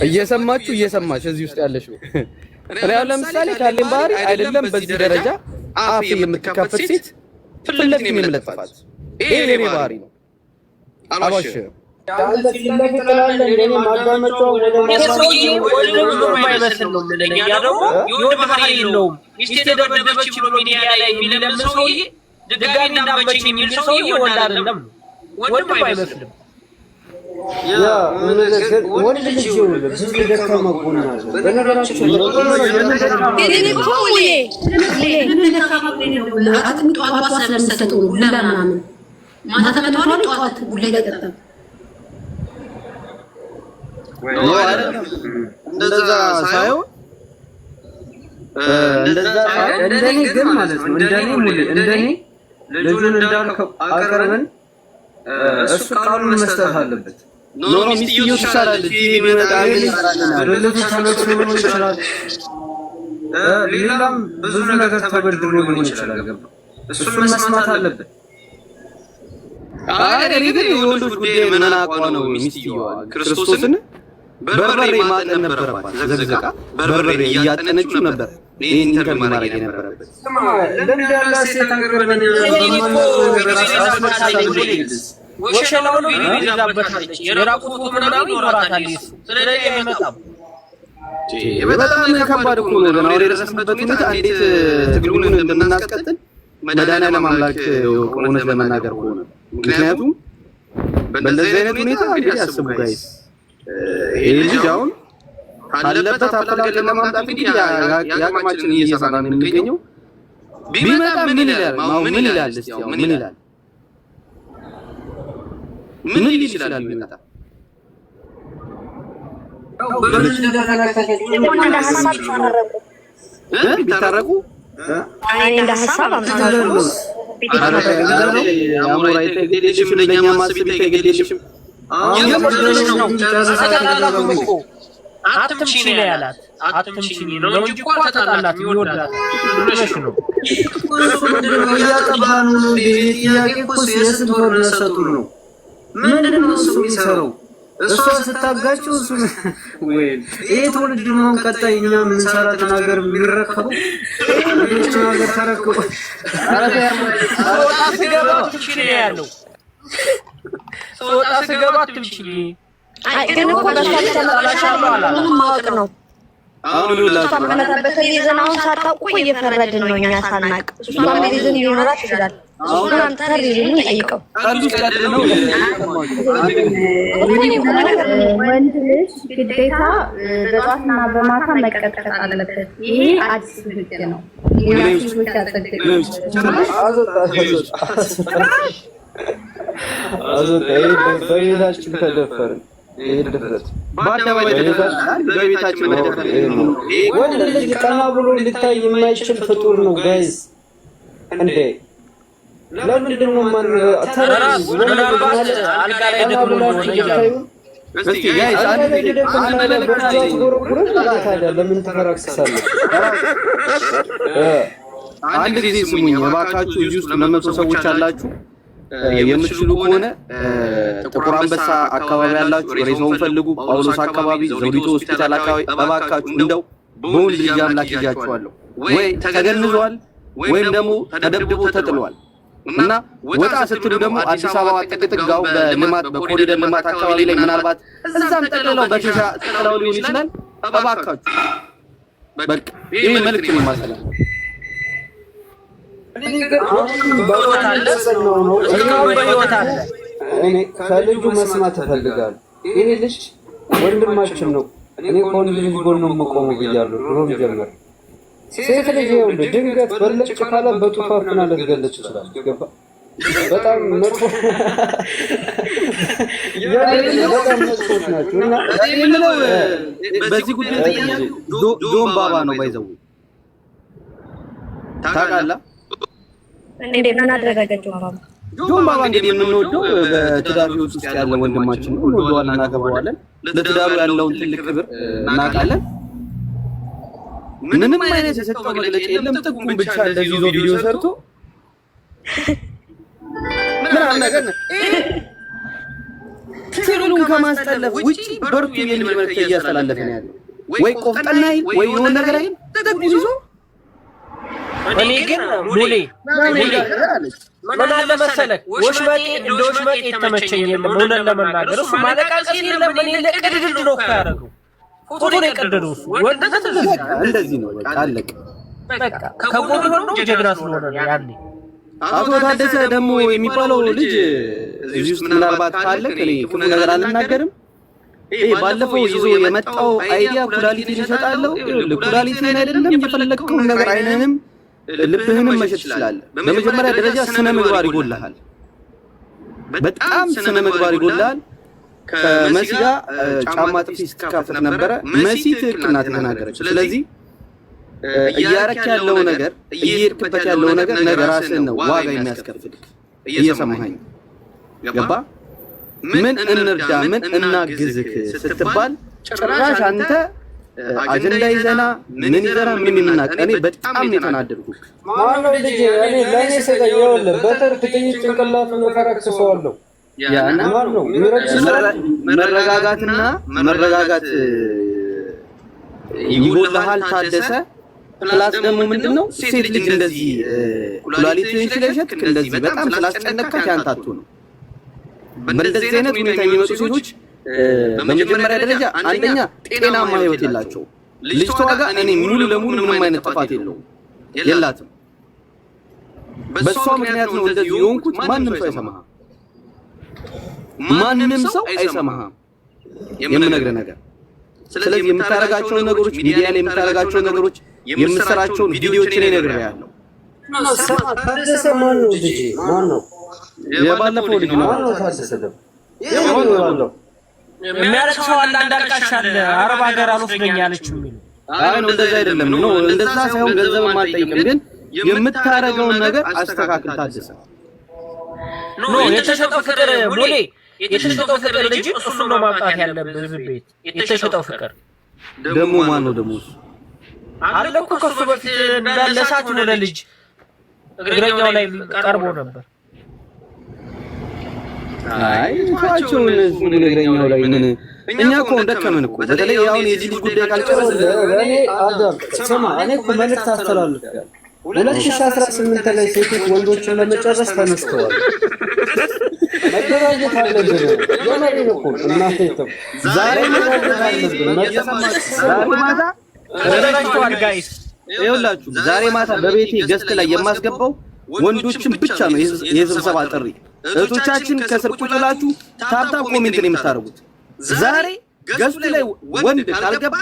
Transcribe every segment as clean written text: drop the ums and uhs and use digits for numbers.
እየሰማች እዚህ ውስጥ ያለሽው እኔ አሁን ለምሳሌ ካለኝ ባህሪ አይደለም በዚህ ደረጃ አፍ የምትከፈት ሴት ፍለፊት የምለጥፋት ይሄ የኔ ባህሪ ነው። አባሽ ያለ ፍለፊት ተላለ እንደኔ ማዳመጫው ወደ ማሳይ ወደ ማይመስል ነው ለኛ ደግሞ የወንድ ባህሪ የለውም። ሚስቴ ደበደበች ብሎ ሚዲያ ላይ የሚለምን ሰውዬ ድጋሚ እንዳመቸኝ የሚል ሰውዬ ወንድ አይደለም፣ ወንድ አይመስልም። ያ ወንድ ልጅ ይሁን ብዙ ደካማ ጎን አለ። በነገራችን ላይ እኔ ኮሌ ደካማ ጎን ነው። አጥሚት ጧት ስለምሰጠው ለማምን ማታ ተመቷል ጧት ጉላይ ለጠጣ እንደዛ ሳይሆን እንደኔ ግን ማለት ነው እንደኔ ልጁን እንዳልከው አቀርበን እሱ ቃሉን መስጠት አለበት። ኖ ሚስቲዮ ይሻላል ቢመጣ አይደለም ተነክቶ ሊሆን ይችላል። ሌላም ብዙ ነገር ተበድሮ ሊሆን ይችላል። ገባ እሱን መስማት አለበት። አይ ግን የወንዶች ጉዳይ ምን አቋም ነው? ሚስቲዮ ክርስቶስን በርበሬ ማጠን ነበረባት። ዘግዝቃ በርበሬ እያጠነችው ነበር ይሄን ኢንተርቪው ማድረግ የነበረበት። ለምን ያላ ሴት አቀርበን ወሸላውን ቪዲዮ ይዛበታለች የራቁ ፎቶ ምናምን ይኖራታል። ስለዚህ አይመጣም። በጣም ከባድ እኮ ነው። ገና ወደ ደረስንበት ሁኔታ እንዴት ትግሉን እንደምናስቀጥል መድኃኒዓለም አምላክ እውነት ለመናገር ከሆነ ምክንያቱም በእንደዚህ አይነት ሁኔታ እንግዲህ አስቡ ጋይስ ይሄ ልጅ አሁን ካለበት አፈላልገ ለማምጣት እንግዲህ ያቅማችንን እየሰራን ነው የምንገኘው። ቢመጣ ምን ይላል? ምን ይላል? እስቲ ምን ይላል? ምን ይችላል? ቢመጣ ቢታረቁ አይ እንደ ሐሳብ አምጣለሁ አሞራይ ተገደልሽም ለኛ ማስብ ተገደልሽም አትምጪ ነው ያላት። አትምጪ ነው እንጂ እኮ ተጣላት ይወዳት ብለሽ ነው ያቀባኑ ነው። ጥያቄ እኮ የስንት ወር ነሰጡ ነው። ምንድነው እሱ የሚሰራው? እሷ ስታጋጭው እሱ ወይ ይሄ ትውልድ ነው ቀጣይ እኛ ምን ሰራት ነገር የሚረከቡ እሱ ነገር ተረከቡ። ሶጣ ስገባ ትምጪ ነው ያለው። ሶጣ ስገባ ትምጪ አይ ግን እኮ በታተላሻው ማወቅ ነው። አሁን ሁላችሁ ተመለከተ ሪዝናውን ሳታውቁ እየፈረድን ነው እኛ ሳናቅ። እሱም ሪዝን ሊኖራት ይችላል። እሱን አንተ ሪዝን ጠይቀው። ወንድ ልጅ ግዴታ በጧትና በማታ መቀጥቀጥ አለበት። ይሄ አዲስ ህግ ነው። የራሱ ያጸድቅ በቤታችን ተደፈርን። ይሄ ድፍረት በቤታችን መደፈር ወንድ ልጅ ቀና ብሎ ሊታይ የማይችል ፍጡር ነው ጋይስ። እንዴ ለምንድን ነው ማን ተራራስ ምናልባት አልጋ ላይ ደግሞ እስቲ ጋይስ አንድ ነገር ለምን ተፈራክሳለህ? አንድ ጊዜ ስሙኝ እባካችሁ። እዚህ ውስጥ 200 ሰዎች አላችሁ። የምትችሉ ከሆነ ጥቁር አንበሳ አካባቢ ያላችሁ ሬሳውን ፈልጉ። ጳውሎስ አካባቢ፣ ዘውዲቱ ሆስፒታል አካባቢ እባካችሁ እንደው በወንድ ልጅ አምላክ ይያችኋለሁ። ወይ ተገንዟል ወይም ደግሞ ተደብድቦ ተጥሏል እና ወጣ ስትሉ ደግሞ አዲስ አበባ ጥቅጥጋው በልማት በኮሪደር ልማት አካባቢ ላይ ምናልባት እዛም ጠቅልለው በኬሻ ጠቅልለው ሊሆን ይችላል። እባካችሁ በቃ ይሄ መልዕክት ነው ማሰላ እኔ ከልጁ መስማት እፈልጋለሁ። ይሄ ልጅ ወንድማችን ነው። እኔ ከወንድ ልጅ ጎን ነው የምቆመው ብያለሁ ድሮም ጀምሮ። ሴት ልጅ ይኸውልህ ድንገት በለጭ ካለ በጡፋፍና ልትገለጭ ይችላል። ገባ በጣም መጥፎ በጣም መጥፎች ናቸው እና በዚህ ጉዳይ ጆን ባባ ነው ባይዘው ታውቃለህ እንዴ ምን አደረጋችሁ? ጆን ባባ እንግዲህ የምንወደው በትዳር ህይወት ውስጥ ያለ ወንድማችን ነው። እንወደዋለን፣ እናከብረዋለን። ለትዳሩ ያለውን ትልቅ ክብር እናውቃለን። ምንም አይነት የሰጠው መግለጫ የለም። ጥቁም ብቻ እንደዚህ ይዞ ቪዲዮ ሰርቶ ምን ነገር ነው ትግሉን ከማስጠለፍ ውጪ በርቱ የሚል መልዕክት እያስተላለፈ ነው ያለው። ወይ ቆፍጠና አይል ወይ የሆነ ነገር አይል ተጠቅሞ ይዞ እኔ ግን ሙሌ ምን አለ መሰለህ ወሽመጤ እንደ ወሽመጤ የተመቸኝ የለም። እውነት ለመናገር እሱ ማለቃቀስ የለም። ምን ለቅድድድ ነው ያደረገው ፎቶ ነው የቀደደው እሱ ወንደት እንደዚህ ነው በቃ አለቀ። በቃ ከጎን ሆኖ ጀግና ስለሆነ ነው ያኔ። አቶ ታደሰ ደግሞ የሚባለው ልጅ እዚህ ውስጥ ምናልባት ካለ እኔ ክፉ ነገር አልናገርም። ባለፈው ይዞ የመጣው አይዲያ ኩላሊትን ይሰጣለሁ። ኩላሊትን አይደለም የፈለግከውን ነገር አይነንም ልብህንም መሸጥ ትችላለህ። በመጀመሪያ ደረጃ ስነ ምግባር ይጎልሃል፣ በጣም ስነ ምግባር ይጎልሃል። ከመሲ ጋር ጫማ ጥፊ ስትካፈት ነበረ። መሲ ትክክል ናት የተናገረች። ስለዚህ እያረክ ያለው ነገር እየሄድክበት ያለው ነገር ራስህን ነው ዋጋ የሚያስከፍልህ። እየሰማኸኝ ገባ? ምን እንርዳ ምን እናግዝህ ስትባል ጭራሽ አንተ አጀንዳ ይዘና ምን ይዘና ምን የምናቅ እኔ በጣም ነው የተናደድኩት። ማነው ልጅ እኔ ለኔ ሰገየው በተር ጥቂት ጭንቅላቱን ፈረክሰዋለሁ። ያና ማነው መረጋጋትና መረጋጋት ይጎልሃል ታደሰ። ፕላስ ደግሞ ምንድነው ሴት ልጅ እንደዚህ ኩላሊትን ስለሸጥክ እንደዚህ በጣም ስላስጨነቅካት ያንታቱ ነው። በእንደዚህ አይነት ሁኔታ የሚመጡ ሴቶች በመጀመሪያ ደረጃ አንደኛ ጤናማ ህይወት የላቸውም። ልጅቷ ጋር እኔ ሙሉ ለሙሉ ምንም አይነት ጥፋት የላትም። በሷ ምክንያት ነው እንደዚህ የሆንኩት። ማንም ሰው አይሰማህም፣ ማንም ሰው አይሰማህም የምነግርህ ነገር። ስለዚህ የምታረጋቸውን ነገሮች ሚዲያ ላይ የምታረጋቸውን ነገሮች የምትሰራቸውን ቪዲዮዎች ላይ ነግሬሃለሁ። ታደሰ ማነው ልጅ ማነው? የባለፈው ልጅ ነው ታደሰ ነው የሚያለቅሰው አለ። አንዳልቃሽ አለ አረብ ሀገር አልወስደኝ አለችው የሚሉ አይ ነው እንደዛ አይደለም ነው እንደዛ ሳይሆን ገንዘብ ማጠይቅም ግን የምታረገውን ነገር አስተካክል ታደሰ። ኖ የተሸጠው ፍቅር ሙሌ የተሸጠው ፍቅር ልጅ እሱ ነው ማምጣት ያለበት ቤት። የተሸጠው ፍቅር ደግሞ ማን ነው ደግሞ? አለ እኮ ከሱ በፊት እንዳለ ሳት ነው ለልጅ እግረኛው ላይ ቀርቦ ነበር። አይ ታቸው እነሱ እግረኛው ላይ ምን እኛ እኮ እንደከመን እኮ በተለይ አሁን የዚህ ልጅ ጉዳይ ካልጨረሰ እኔ አዳም ስማ እኔ እኮ መልዕክት አስተላልፌያለሁ። 2018 ላይ ሴቶች ወንዶችን ለመጨረስ ተነስተዋል። መደራጀት አለብን። የመሪን እኮ እናቴ ዛሬ መደራጀት አለብን። ዛሬ ማታ ተደራጅቷል ጋይስ። ይኸውላችሁ ዛሬ ማታ በቤቴ ገስት ላይ የማስገባው ወንዶችን ብቻ ነው የስብሰባ ጥሪ። እህቶቻችን ከስር ቁጭ ብላችሁ ታብታብ ኮሜንት ነው የምታደርጉት። ዛሬ ገስት ላይ ወንድ ካልገባ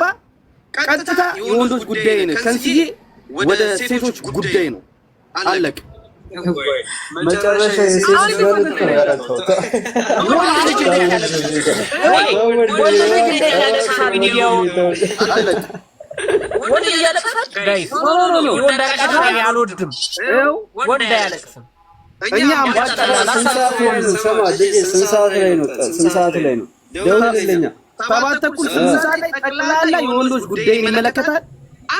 ቀጥታ የወንዶች ጉዳይ ነው ከንስዬ ወደ ሴቶች ጉዳይ ነው። አለቅ መጨረሻ የሴቶች ወንድ ነው ያለው። ወንድ ያለቅሳል ጋይስ። ወንድ ያለቅሳል አልወድም። ወንድ አያለቅስም። እኛም ባጣላ ስንት ሰዓት ላይ ነው ደውልልኛ። 7:30 ሰዓት ላይ ጠቅላላ የወንዶች ጉዳይ ይመለከታል።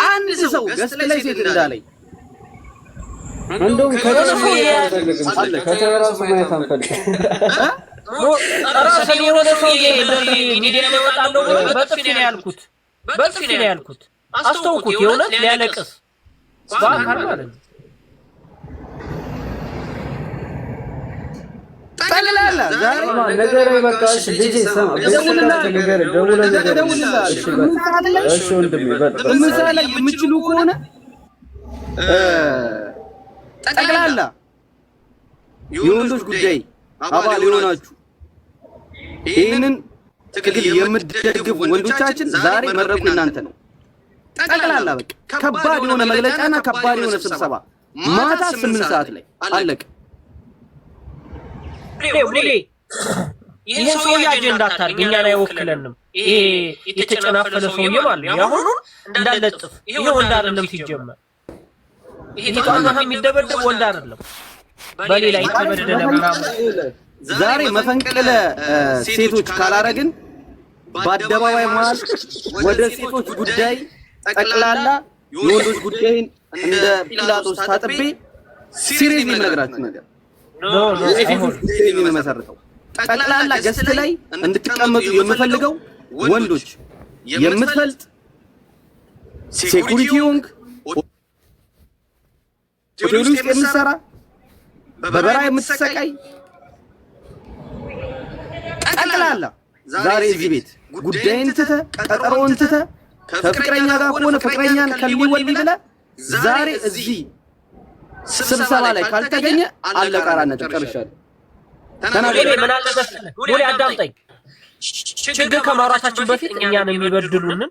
አንድ ሰው ገስት ላይ ሴት እንዳለኝ እንደውም ከተራሱ ማየት አንፈልግም። ራስ የሆነ ሰውዬ ሚዲያ ላይ ወጣለው በጥፊ ነው ያልኩት። አስተውኩት የእውነት ሊያለቅስ ባካር ማለት ነው። ጠቅላላ ዛሬ ነገር በቃ እሺ ልጅ ሰማ ምሳሌ የምችሉ ከሆነ ጠቅላላ የወንዶች ጉዳይ አባል የሆናችሁ ይህንን ትግል የምትደግፉ ወንዶቻችን ዛሬ መድረኩ እናንተ ነው። ጠቅላላ በቃ ከባድ የሆነ መግለጫና ከባድ የሆነ ስብሰባ ማታ 8 ሰዓት ላይ አለቀ። ይሄ ሰውዬ አጀንዳ አታርግ፣ እኛን አይወክለንም። ይሄ የተጨናፈለ ሰውዬ ማለት ነው። አሁን እንዳለጥፍ ይሄ ወንድ አይደለም ሲጀመር። ይሄ ተቃዋሚ የሚደበደብ ወንድ አይደለም። በሌላ የተበደለ ምናምን ዛሬ መፈንቅለ ሴቶች ካላረግን በአደባባይ መሀል ወደ ሴቶች ጉዳይ ጠቅላላ የወንዶች ጉዳይን እንደ ጲላጦስ ታጥቤ ሲሪየስ የምነግራችሁ ነገር ነው። የሴቶች ጉዳይ ነው መሰረተው ጠቅላላ ገስት ላይ እንድትቀመጡ የምፈልገው ወንዶች የምትፈልጥ ሴኩሪቲ ሆንክ ሆቴል ውስጥ የምትሰራ በበራ የምትሰቃይ ጠቅላላ ዛሬ እዚህ ቤት ጉዳይን ትተህ ቀጠሮን ትተህ ከፍቅረኛ ጋር ከሆነ ፍቅረኛን ከሊወል ብለህ ዛሬ እዚህ ስብሰባ ላይ ካልተገኘ አለቃራነት ጨርሻለሁ። ተናገር። ምን አለ መሰለህ ወዴ አዳምጠኝ። ችግር ከማውራታችን በፊት እኛን የሚበድሉንን